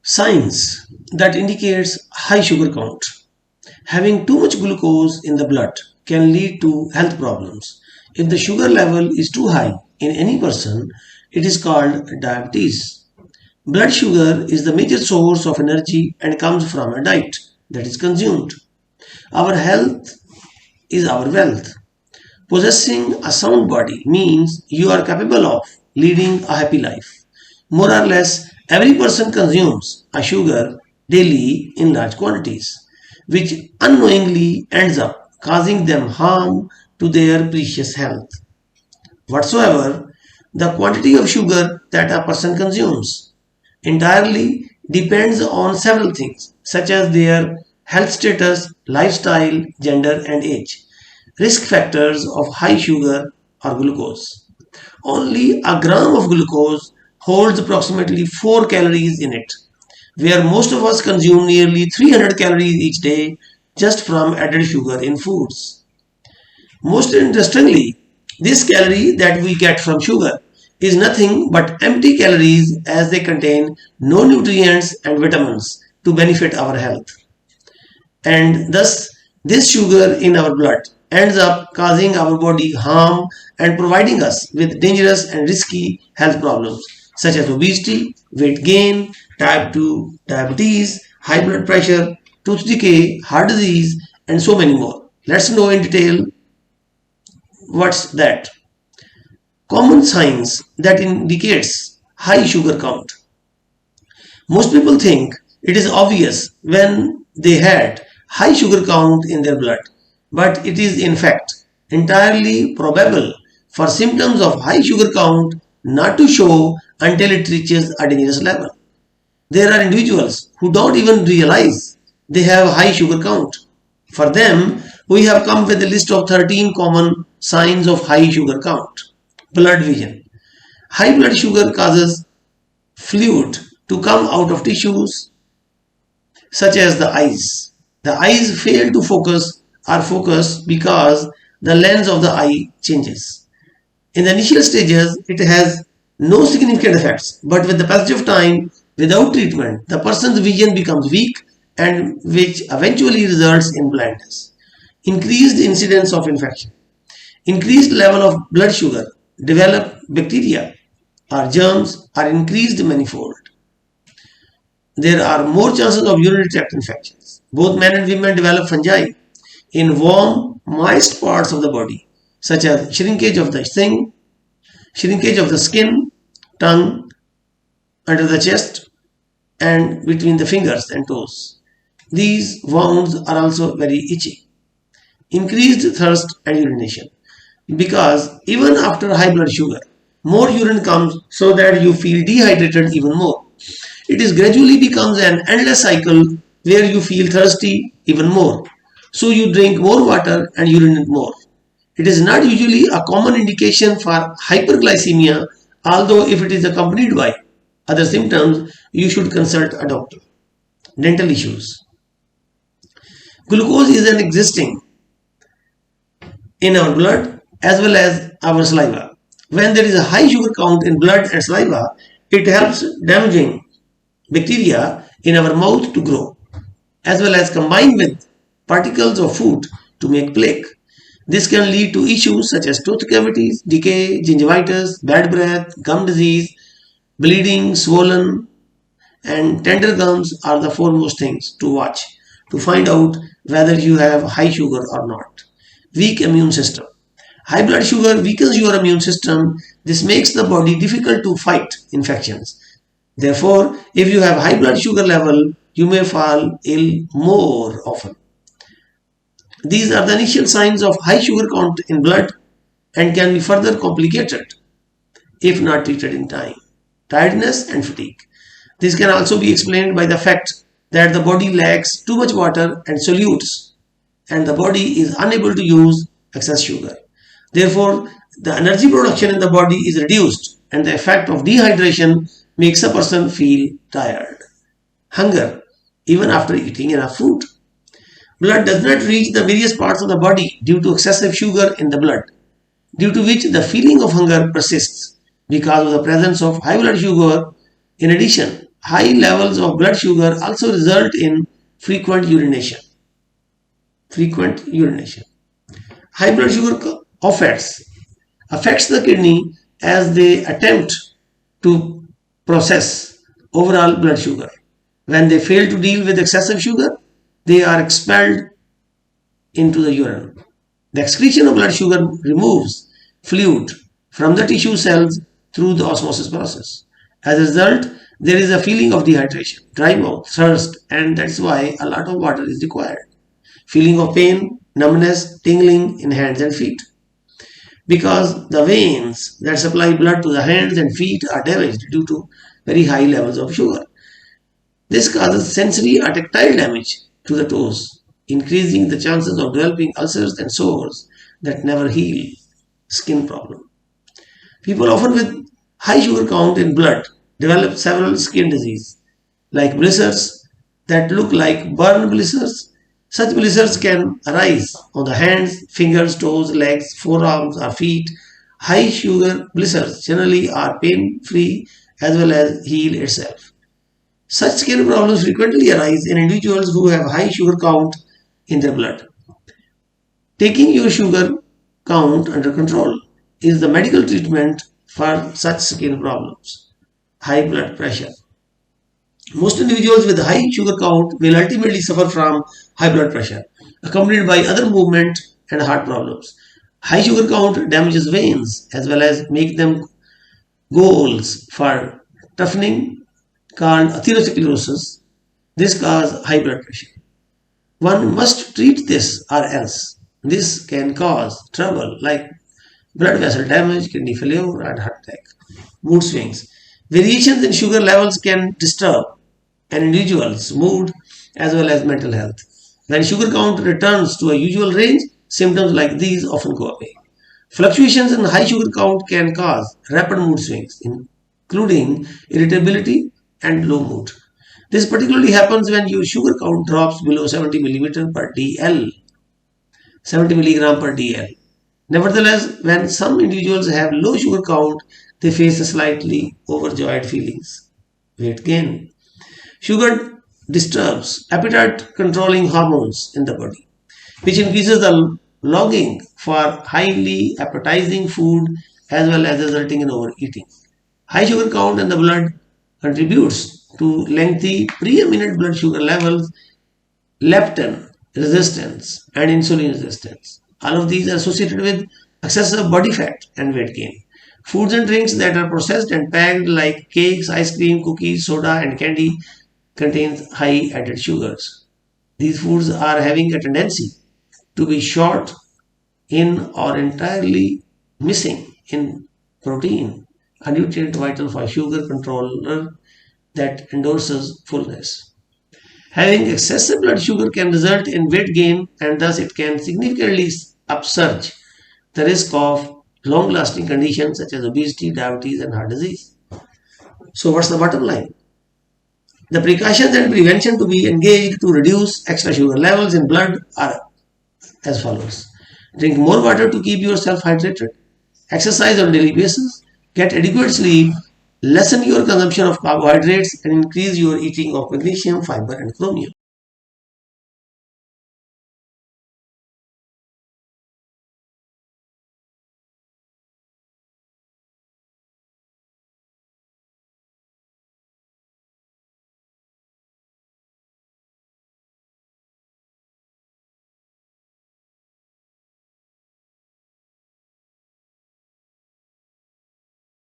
Signs that indicates high sugar count. Having too much glucose in the blood can lead to health problems. If the sugar level is too high in any person, it is called diabetes. Blood sugar is the major source of energy and comes from a diet that is consumed. Our health is our wealth. Possessing a sound body means you are capable of leading a happy life. More or less, every person consumes a sugar daily in large quantities, which unknowingly ends up causing them harm to their precious health. Whatsoever the quantity of sugar that a person consumes entirely depends on several things, such as their health status, lifestyle, gender, and age. Risk factors of high sugar or glucose. Only a gram of glucose holds approximately 4 calories in it, where most of us consume nearly 300 calories each day just from added sugar in foods. Most interestingly, this calorie that we get from sugar is nothing but empty calories as they contain no nutrients and vitamins to benefit our health. And thus, this sugar in our blood ends up causing our body harm and providing us with dangerous and risky health problems such as obesity, weight gain, type 2 diabetes, high blood pressure, tooth decay, heart disease, and so many more. Let's know in detail what's that. Common signs that indicates high sugar count. Most people think it is obvious when they had high sugar count in their blood, but it is in fact entirely probable for symptoms of high sugar count not to show until it reaches a dangerous level. There are individuals who don't even realize they have high sugar count. For them, we have come with a list of 13 common signs of high sugar count. Blood vision. High blood sugar causes fluid to come out of tissues such as the eyes. The eyes fail to focus because the lens of the eye changes. In the initial stages, it has no significant effects, but with the passage of time, without treatment, the person's vision becomes weak and which eventually results in blindness. Increased incidence of infection. Increased level of blood sugar develop bacteria or germs are increased manifold. There are more chances of urinary tract infections. Both men and women develop fungi in warm, moist parts of the body, such as shrinkage of the skin, tongue, under the chest, and between the fingers and toes. These wounds are also very itchy. Increased thirst and urination. Because even after high blood sugar, more urine comes so that you feel dehydrated even more. It is gradually becomes an endless cycle where you feel thirsty even more. So you drink more water and urinate more. It is not usually a common indication for hyperglycemia, although if it is accompanied by other symptoms, you should consult a doctor. Dental issues. Glucose is an existing in our blood as well as our saliva. When there is a high sugar count in blood and saliva, it helps damaging bacteria in our mouth to grow, as well as combine with particles of food to make plaque. This can lead to issues such as tooth cavities, decay, gingivitis, bad breath, gum disease, bleeding, swollen, and tender gums are the foremost things to watch to find out whether you have high sugar or not. Weak immune system. High blood sugar weakens your immune system. This makes the body difficult to fight infections. Therefore, if you have high blood sugar level, you may fall ill more often. These are the initial signs of high sugar count in blood and can be further complicated if not treated in time. Tiredness and fatigue. This can also be explained by the fact that the body lacks too much water and solutes and the body is unable to use excess sugar. Therefore, the energy production in the body is reduced and the effect of dehydration makes a person feel tired. Hunger, even after eating enough food. Blood does not reach the various parts of the body due to excessive sugar in the blood, due to which the feeling of hunger persists because of the presence of high blood sugar. In addition, high levels of blood sugar also result in frequent urination. Frequent urination. High blood sugar affects the kidney as they attempt to process overall blood sugar. When they fail to deal with excessive sugar, they are expelled into the urine. The excretion of blood sugar removes fluid from the tissue cells through the osmosis process. As a result, there is a feeling of dehydration, dry mouth, thirst, and that's why a lot of water is required. Feeling of pain, numbness, tingling in hands and feet. Because the veins that supply blood to the hands and feet are damaged due to very high levels of sugar. This causes sensory or tactile damage to the toes, increasing the chances of developing ulcers and sores that never heal. Skin problem. People often with high sugar count in blood develop several skin diseases like blisters that look like burn blisters. Such blisters can arise on the hands, fingers, toes, legs, forearms, or feet. High sugar blisters generally are pain free as well as heal itself. Such skin problems frequently arise in individuals who have high sugar count in their blood. Taking your sugar count under control is the medical treatment for such skin problems. High blood pressure. Most individuals with high sugar count will ultimately suffer from high blood pressure, accompanied by other movement and heart problems. High sugar count damages veins as well as make them goals for toughening called atherosclerosis. This causes high blood pressure. One must treat this or else this can cause trouble like blood vessel damage, kidney failure, and heart attack. Mood swings. Variations in sugar levels can disturb an individual's mood as well as mental health. When sugar count returns to a usual range, symptoms like these often go away. Fluctuations in high sugar count can cause rapid mood swings, including irritability and low mood. This particularly happens when your sugar count drops below 70 millimeter per dl, 70 milligram per dl. Nevertheless, when some individuals have low sugar count, they face a slightly overjoyed feelings. Weight gain. Sugar disturbs appetite controlling hormones in the body, which increases the longing for highly appetizing food as well as resulting in overeating. High sugar count in the blood contributes to lengthy preeminent blood sugar levels, leptin resistance, and insulin resistance. All of these are associated with excessive body fat and weight gain. Foods and drinks that are processed and packed like cakes, ice cream, cookies, soda, and candy contains high added sugars. These foods are having a tendency to be short in or entirely missing in protein, a nutrient vital for sugar controller that endorses fullness. Having excessive blood sugar can result in weight gain and thus it can significantly upsurge the risk of long-lasting conditions such as obesity, diabetes, and heart disease. So what's the bottom line? The precautions and prevention to be engaged to reduce extra sugar levels in blood are as follows. Drink more water to keep yourself hydrated. Exercise on a daily basis. Get adequate sleep. Lessen your consumption of carbohydrates and increase your eating of magnesium, fiber, and chromium.